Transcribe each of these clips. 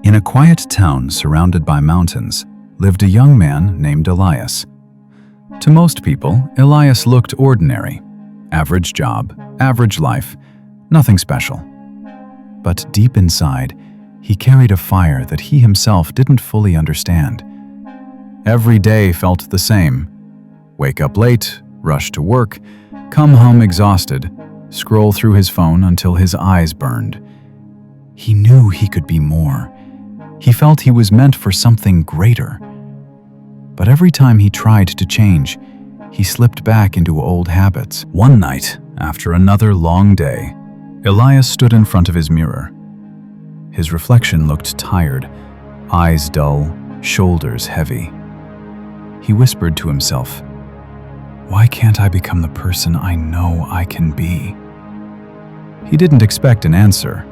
In a quiet town surrounded by mountains lived a young man named Elias. To most people, Elias looked ordinary. Average job, average life, nothing special. But deep inside, he carried a fire that he himself didn't fully understand. Every day felt the same. Wake up late, rush to work, come home exhausted, scroll through his phone until his eyes burned. He knew he could be more. He felt he was meant for something greater. But every time he tried to change, he slipped back into old habits. One night, after another long day, Elias stood in front of his mirror. His reflection looked tired, eyes dull, shoulders heavy. He whispered to himself, "Why can't I become the person I know I can be?" He didn't expect an answer,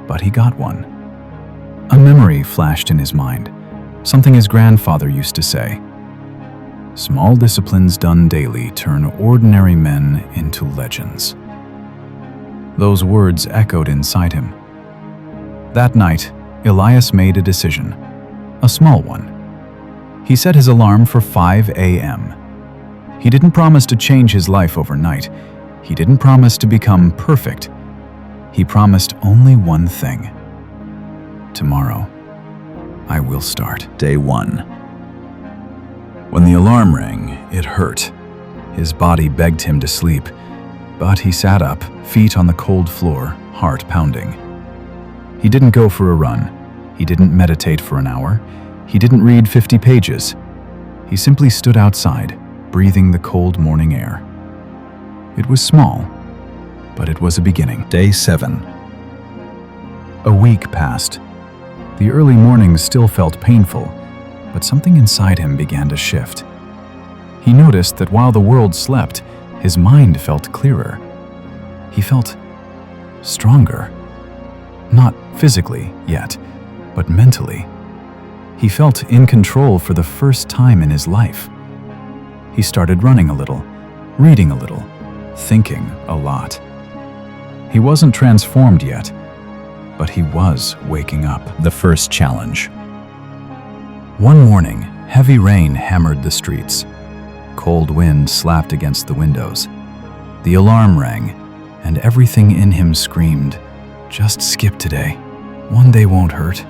but he got one. A memory flashed in his mind, something his grandfather used to say. "Small disciplines done daily turn ordinary men into legends." Those words echoed inside him. That night, Elias made a decision, a small one. He set his alarm for 5 a.m. He didn't promise to change his life overnight. He didn't promise to become perfect. He promised only one thing. Tomorrow, I will start. Day 1. When the alarm rang, it hurt. His body begged him to sleep, but he sat up, feet on the cold floor, heart pounding. He didn't go for a run. He didn't meditate for an hour. He didn't read 50 pages. He simply stood outside, breathing the cold morning air. It was small, but it was a beginning. Day 7. A week passed. The early mornings still felt painful, but something inside him began to shift. He noticed that while the world slept, his mind felt clearer. He felt stronger. Not physically yet, but mentally. He felt in control for the first time in his life. He started running a little, reading a little, thinking a lot. He wasn't transformed yet, but he was waking up. The first challenge. One morning, heavy rain hammered the streets. Cold wind slapped against the windows. The alarm rang, and everything in him screamed, "Just skip today. One day won't hurt."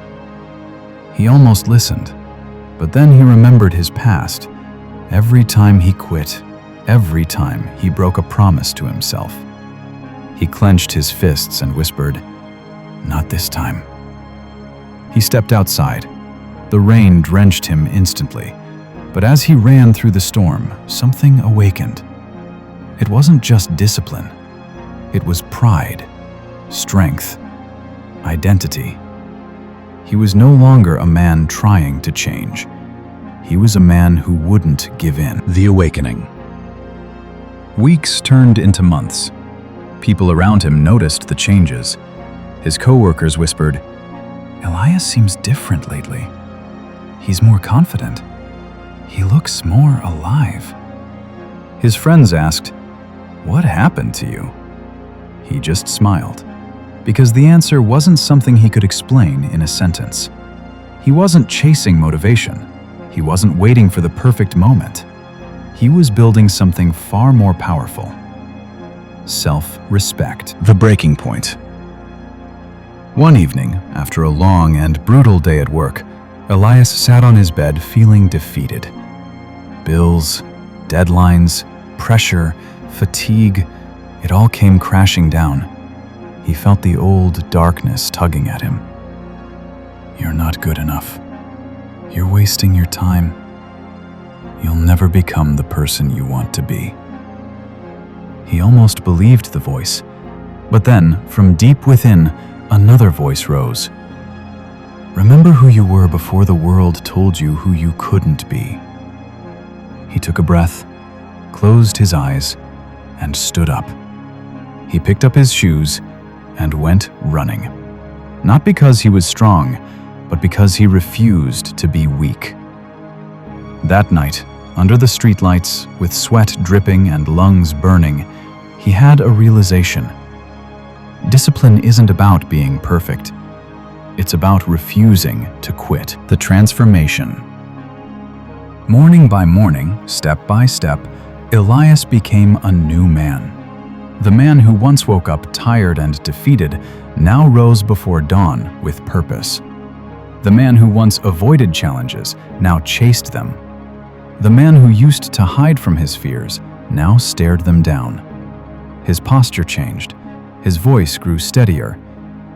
He almost listened, but then he remembered his past. Every time he quit, every time he broke a promise to himself. He clenched his fists and whispered, "Not this time." He stepped outside. The rain drenched him instantly, but as he ran through the storm, something awakened. It wasn't just discipline. It was pride, strength, identity. He was no longer a man trying to change. He was a man who wouldn't give in. The awakening. Weeks turned into months. People around him noticed the changes. His coworkers whispered, "Elias seems different lately. He's more confident. He looks more alive." His friends asked, "What happened to you?" He just smiled, because the answer wasn't something he could explain in a sentence. He wasn't chasing motivation. He wasn't waiting for the perfect moment. He was building something far more powerful. Self-respect. The breaking point. One evening, after a long and brutal day at work, Elias sat on his bed feeling defeated. Bills, deadlines, pressure, fatigue, it all came crashing down. He felt the old darkness tugging at him. "You're not good enough. You're wasting your time. You'll never become the person you want to be." He almost believed the voice, but then, from deep within, another voice rose. "Remember who you were before the world told you who you couldn't be." He took a breath, closed his eyes, and stood up. He picked up his shoes and went running. Not because he was strong, but because he refused to be weak. That night, under the streetlights, with sweat dripping and lungs burning, he had a realization. Discipline isn't about being perfect. It's about refusing to quit. The transformation. Morning by morning, step by step, Elias became a new man. The man who once woke up tired and defeated now rose before dawn with purpose. The man who once avoided challenges now chased them. The man who used to hide from his fears now stared them down. His posture changed. His voice grew steadier.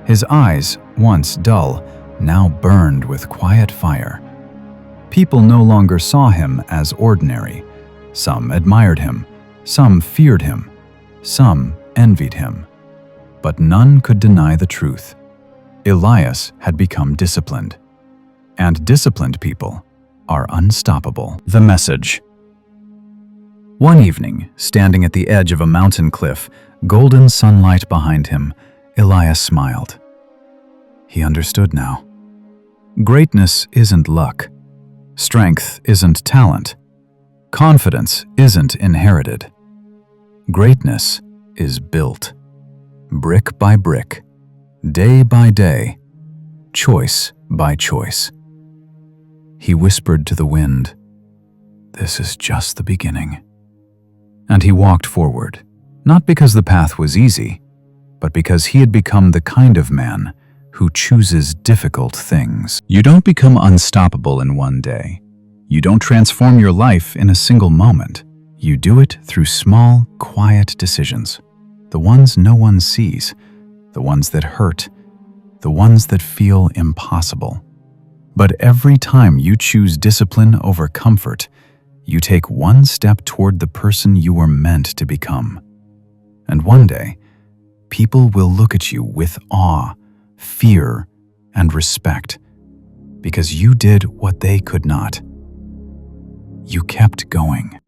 His eyes, once dull, now burned with quiet fire. People no longer saw him as ordinary. Some admired him. Some feared him. Some envied him. But none could deny the truth. Elias had become disciplined. And disciplined people are unstoppable. The message. One evening, standing at the edge of a mountain cliff, golden sunlight behind him, Elias smiled. He understood now. Greatness isn't luck. Strength isn't talent. Confidence isn't inherited. Greatness is built. Brick by brick, day by day, choice by choice. He whispered to the wind, "This is just the beginning." And he walked forward, not because the path was easy, but because he had become the kind of man who chooses difficult things. You don't become unstoppable in one day. You don't transform your life in a single moment. You do it through small, quiet decisions. The ones no one sees, the ones that hurt, the ones that feel impossible. But every time you choose discipline over comfort, you take one step toward the person you were meant to become. And one day, people will look at you with awe, fear, and respect, because you did what they could not. You kept going.